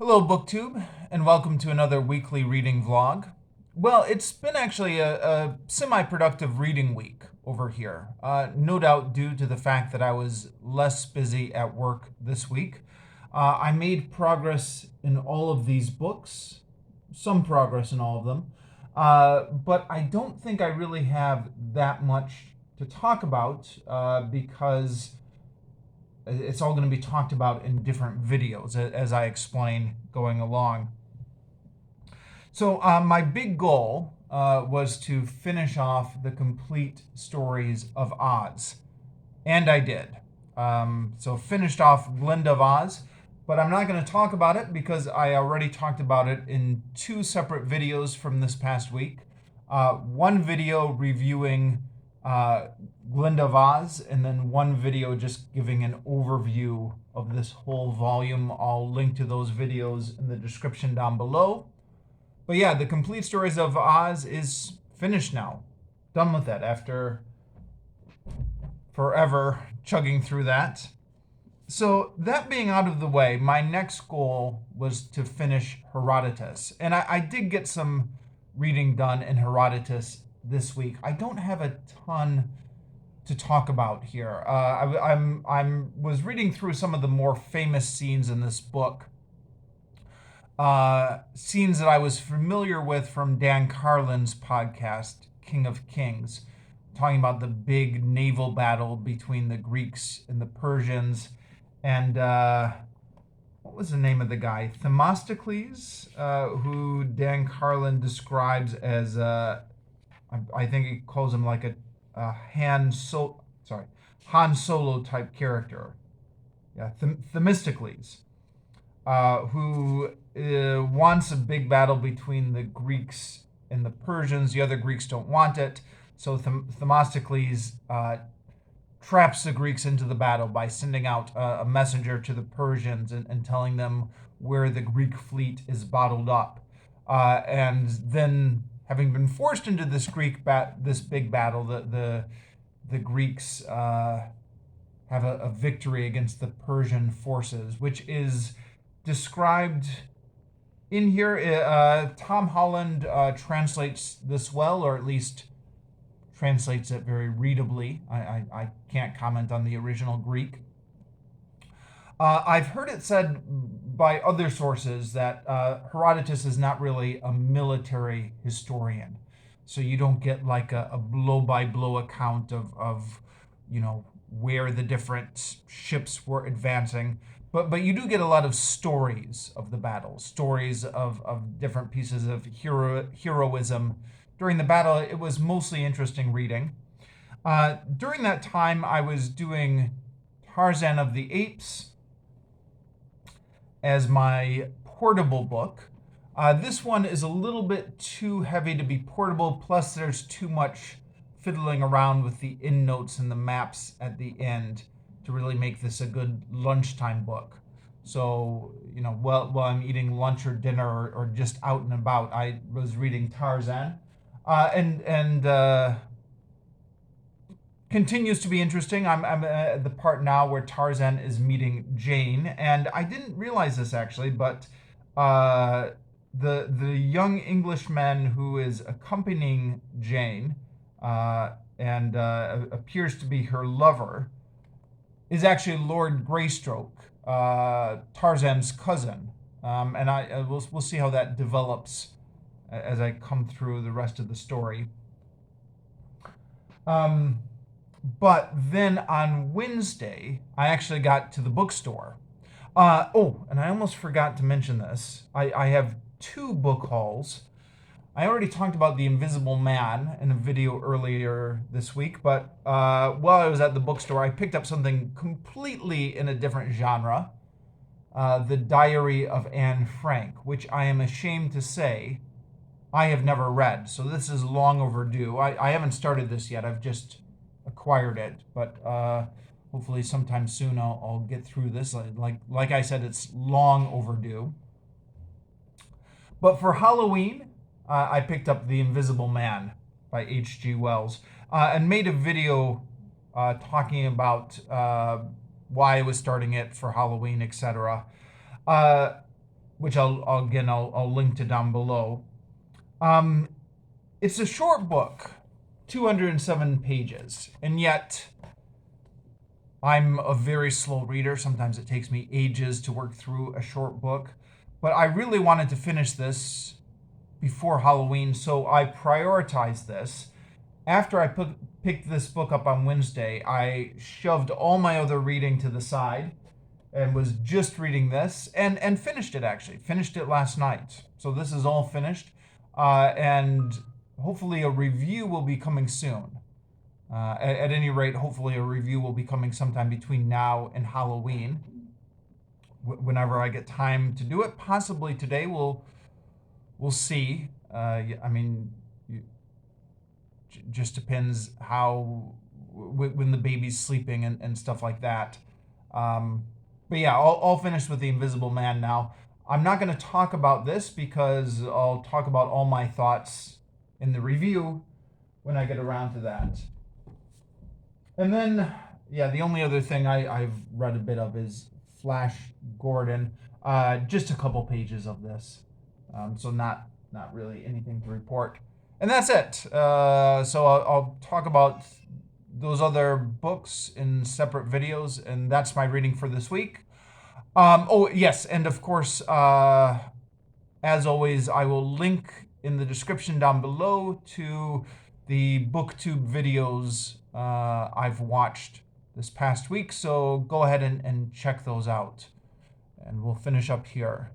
Hello, Booktube, and welcome to another weekly reading vlog. Well, it's been actually a semi-productive reading week over here. No doubt due to the fact that I was less busy at work this week. I made progress in all of these books, some progress in all of them, but I don't think I really have that much to talk about because it's all going to be talked about in different videos as I explain going along. So my big goal was to finish off the complete stories of Oz, and I did. So finished off Glinda of Oz, but I'm not going to talk about it because I already talked about it in two separate videos from this past week. One video reviewing Glinda of Oz, and then one video just giving an overview of this whole volume. I'll link to those videos in the description down below. But yeah, the complete stories of Oz is finished now. Done with that after forever chugging through that. So that being out of the way, my next goal was to finish Herodotus. And I did get some reading done in Herodotus this week. I don't have a ton to talk about here. I was reading through some of the more famous scenes in this book, scenes that I was familiar with from Dan Carlin's podcast, King of Kings, talking about the big naval battle between the Greeks and the Persians, and what was the name of the guy? Themistocles, who Dan Carlin describes as I think he calls him like a Han Solo type character. Yeah, Themistocles, who wants a big battle between the Greeks and the Persians. The other Greeks don't want it, so Themistocles traps the Greeks into the battle by sending out a messenger to the Persians and telling them where the Greek fleet is bottled up, and then, having been forced into this this big battle, the Greeks have a victory against the Persian forces, which is described in here. Tom Holland translates this well, or at least translates it very readably. I can't comment on the original Greek. I've heard it said by other sources that Herodotus is not really a military historian. So you don't get like a blow-by-blow account of where the different ships were advancing. But you do get a lot of stories of the battle, stories of different pieces of heroism during the battle. It was mostly interesting reading. During that time, I was doing Tarzan of the Apes as my portable book. This one is a little bit too heavy to be portable, plus there's too much fiddling around with the endnotes and the maps at the end to really make this a good lunchtime book. So, while I'm eating lunch or dinner or just out and about, I was reading Tarzan. And continues to be interesting. I'm at the part now where Tarzan is meeting Jane, and I didn't realize this actually, but the young Englishman who is accompanying Jane and appears to be her lover is actually Lord Greystoke, Tarzan's cousin, and we'll see how that develops as I come through the rest of the story. But then on Wednesday, I actually got to the bookstore. And I almost forgot to mention this. I have two book hauls. I already talked about The Invisible Man in a video earlier this week, but while I was at the bookstore, I picked up something completely in a different genre, The Diary of Anne Frank, which I am ashamed to say I have never read. So this is long overdue. I haven't started this yet. I've just acquired it, but hopefully sometime soon I'll get through this. Like I said, it's long overdue. But for Halloween, I picked up The Invisible Man by H.G. Wells and made a video talking about why I was starting it for Halloween, etc. which I'll link to down below. Um, it's a short book, 207 pages, and yet I'm a very slow reader. Sometimes it takes me ages to work through a short book, but I really wanted to finish this before Halloween, so I prioritized this. After I picked this book up on Wednesday, I shoved all my other reading to the side and was just reading this and finished it actually. Finished it last night. So this is all finished. And hopefully a review will be coming soon. At any rate, hopefully a review will be coming sometime between now and Halloween. Whenever I get time to do it, possibly today. We'll see. I mean, just depends how when the baby's sleeping and stuff like that. But yeah, all finished with The Invisible Man now. I'm not going to talk about this because I'll talk about all my thoughts in the review when I get around to that. And then, yeah, the only other thing I've read a bit of is Flash Gordon. Just a couple pages of this. So not really anything to report. And that's it. So I'll talk about those other books in separate videos, and that's my reading for this week. Oh, yes, and of course, as always, I will link in the description down below to the Booktube videos I've watched this past week, so go ahead and check those out. And we'll finish up here.